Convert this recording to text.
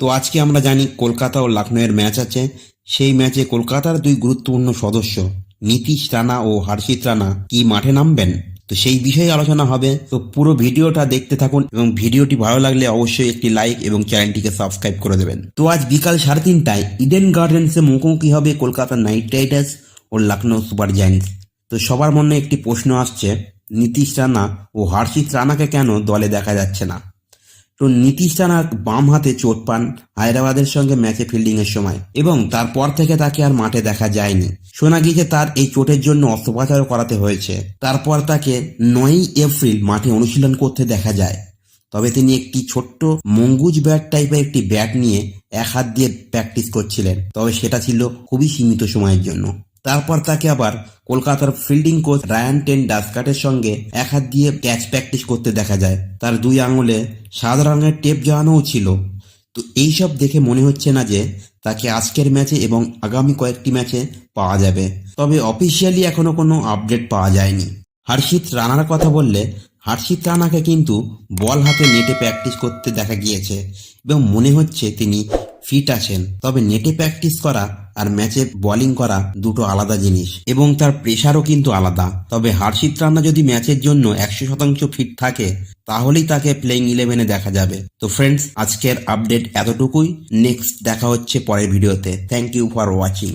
তো আজকে আমরা জানি কলকাতা ও লখনৌয়ের ম্যাচ আছে। সেই ম্যাচে কলকাতার দুই গুরুত্বপূর্ণ সদস্য নীতিশ রানা ও হর্ষিত রানা কি মাঠে নামবেন, তো সেই বিষয়ে আলোচনা হবে। তো পুরো ভিডিওটা দেখতে থাকুন এবং ভিডিওটি ভালো লাগলে অবশ্যই একটি লাইক এবং চ্যানেলটিকে সাবস্ক্রাইব করে দেবেন। তো আজ বিকাল 3:30টায় ইডেন গার্ডেন্সে মুখোমুখি হবে কলকাতা নাইট রাইডার্স ও লখনৌ সুপার জায়ান্টস। তো সবার মনে একটি প্রশ্ন আসছে, নীতিশ রানা ও হর্ষিত রানাকে কেন দলে দেখা যাচ্ছে না। তো নীতিশ রানা বাম হাতে চোট পান হায়দ্রাবাদের সঙ্গে ম্যাচে ফিল্ডিং এর সময় এবং তারপর থেকে তাকে আর মাঠে দেখা যায়নি। শোনা গিয়েছে তার এই চোটের জন্য অস্ত্রোপচারও করাতে হয়েছে। তারপর তাকে 9ই এপ্রিল মাঠে অনুশীলন করতে দেখা যায়। তবে তিনি একটি ছোট্ট মঙ্গুজ ব্যাট টাইপের একটি ব্যাট নিয়ে এক হাত দিয়ে প্র্যাকটিস করছিলেন, তবে সেটা ছিল খুবই সীমিত সময়ের জন্য। তারপর তাকে আবার কলকাতার ফিল্ডিং কোচ রায়ান টেন ডাসকাটের সঙ্গে এক হাত দিয়ে ক্যাচ প্র্যাকটিস করতে দেখা যায়। তার 2 আঙুলে সাদা রঙের টেপ জড়ানোও ছিল। তো এইসব দেখে মনে হচ্ছে না যে তাকে আজকের ম্যাচে এবং আগামী কয়েকটি ম্যাচে পাওয়া যাবে। তবে অফিসিয়ালি এখনো কোনো আপডেট পাওয়া যায়নি। হর্ষিত রানার কথা বললে, হর্ষিত রানাকে কিন্তু বল হাতে নেটে প্র্যাকটিস করতে দেখা গিয়েছে এবং মনে হচ্ছে তিনি ফিট আছেন। তবে নেটে প্র্যাকটিস করা আর ম্যাচে বোলিং করা দুটো আলাদা জিনিস এবং তার প্রেশারও কিন্তু আলাদা। তবে হর্ষিত রানা যদি ম্যাচের জন্য 100% ফিট থাকে তাহলেই তাকে প্লেইং 11-এ দেখা যাবে। তো ফ্রেন্ডস, আজকের আপডেট এতটুকুই। নেক্সট দেখা হচ্ছে পরের ভিডিওতে। Thank you for watching.